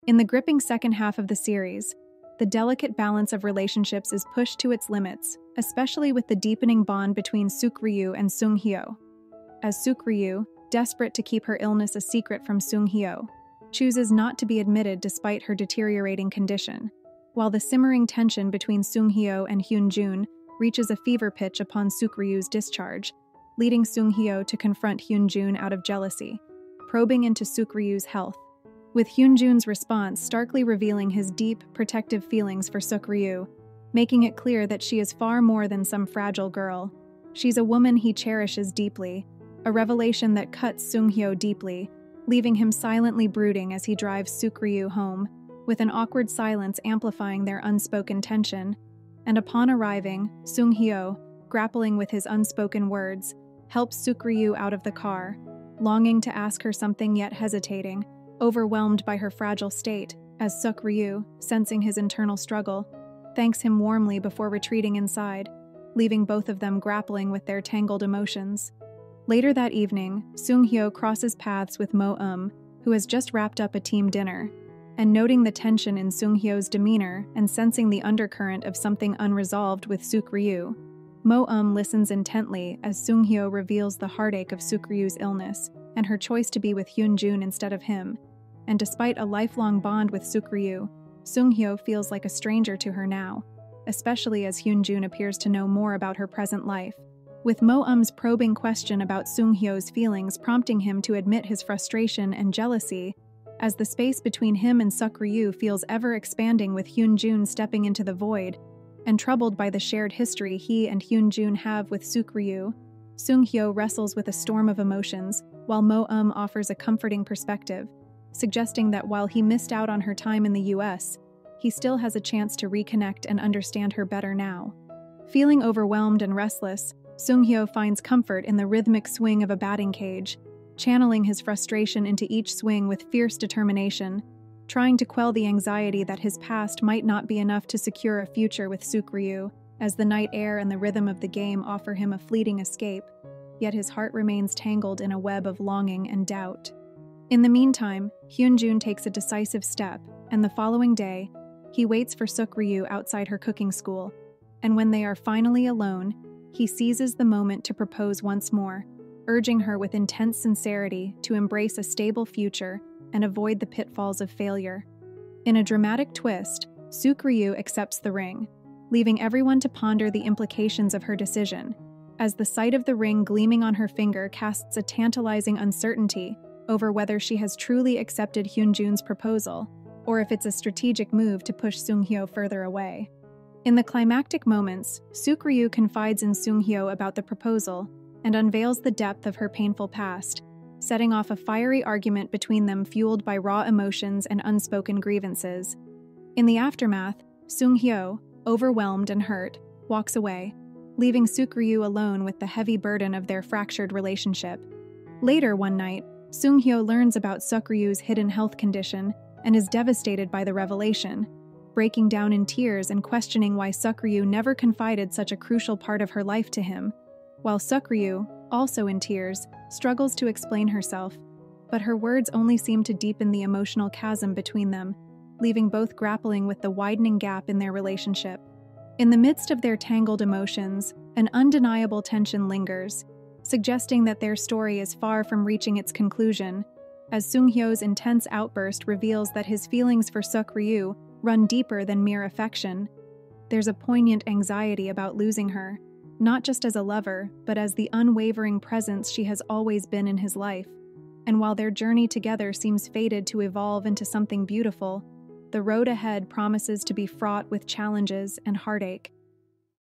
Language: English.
In the gripping second half of the series, the delicate balance of relationships is pushed to its limits, especially with the deepening bond between Suk-ryu and Sung-hyo. As Suk-ryu, desperate to keep her illness a secret from Sung-hyo, chooses not to be admitted despite her deteriorating condition, while the simmering tension between Sung-hyo and Hyun-jun reaches a fever pitch upon Suk-ryu's discharge, leading Sung-hyo to confront Hyun-jun out of jealousy, probing into Suk-ryu's health, with Hyun-jun's response starkly revealing his deep, protective feelings for Suk-ryu, making it clear that she is far more than some fragile girl. She's a woman he cherishes deeply, a revelation that cuts Sung-hyo deeply, leaving him silently brooding as he drives Suk-ryu home, with an awkward silence amplifying their unspoken tension. And upon arriving, Sung-hyo, grappling with his unspoken words, helps Suk-ryu out of the car, longing to ask her something yet hesitating, overwhelmed by her fragile state, as Suk-ryu, sensing his internal struggle, thanks him warmly before retreating inside, leaving both of them grappling with their tangled emotions. Later that evening, Sung-hyo crosses paths with Mo-um, who has just wrapped up a team dinner, and noting the tension in Sung-hyo's demeanor and sensing the undercurrent of something unresolved with Suk-ryu, Mo-um listens intently as Sung-hyo reveals the heartache of Suk-ryu's illness and her choice to be with Hyun-jun instead of him. And despite a lifelong bond with Suk-ryu, Sung-hyo feels like a stranger to her now, especially as Hyun-jun appears to know more about her present life, with Mo-um's probing question about Sung-hyo's feelings prompting him to admit his frustration and jealousy, as the space between him and Suk-ryu feels ever expanding with Hyun-jun stepping into the void, and troubled by the shared history he and Hyun-jun have with Suk-ryu, Sung-hyo wrestles with a storm of emotions, while Mo-um offers a comforting perspective, suggesting that while he missed out on her time in the US, he still has a chance to reconnect and understand her better now. Feeling overwhelmed and restless, Sung-hyo finds comfort in the rhythmic swing of a batting cage, channeling his frustration into each swing with fierce determination, trying to quell the anxiety that his past might not be enough to secure a future with Suk-ryu, as the night air and the rhythm of the game offer him a fleeting escape, yet his heart remains tangled in a web of longing and doubt. In the meantime, Hyun-jun takes a decisive step, and the following day, he waits for Suk-ryu outside her cooking school, and when they are finally alone, he seizes the moment to propose once more, urging her with intense sincerity to embrace a stable future and avoid the pitfalls of failure. In a dramatic twist, Suk-ryu accepts the ring, leaving everyone to ponder the implications of her decision, as the sight of the ring gleaming on her finger casts a tantalizing uncertainty over whether she has truly accepted Hyun-jun's proposal, or if it's a strategic move to push Sung-hyo further away. In the climactic moments, Suk-ryu confides in Sung-hyo about the proposal and unveils the depth of her painful past, setting off a fiery argument between them fueled by raw emotions and unspoken grievances. In the aftermath, Sung-hyo, overwhelmed and hurt, walks away, leaving Suk-ryu alone with the heavy burden of their fractured relationship. Later one night, Sung-hyo learns about Suk-ryu's hidden health condition and is devastated by the revelation, breaking down in tears and questioning why Suk-ryu never confided such a crucial part of her life to him, while Suk-ryu, also in tears, struggles to explain herself, but her words only seem to deepen the emotional chasm between them, leaving both grappling with the widening gap in their relationship. In the midst of their tangled emotions, an undeniable tension lingers, suggesting that their story is far from reaching its conclusion, as Sung-hyo's intense outburst reveals that his feelings for Suk-ryu run deeper than mere affection. There's a poignant anxiety about losing her, not just as a lover, but as the unwavering presence she has always been in his life. And while their journey together seems fated to evolve into something beautiful, the road ahead promises to be fraught with challenges and heartache.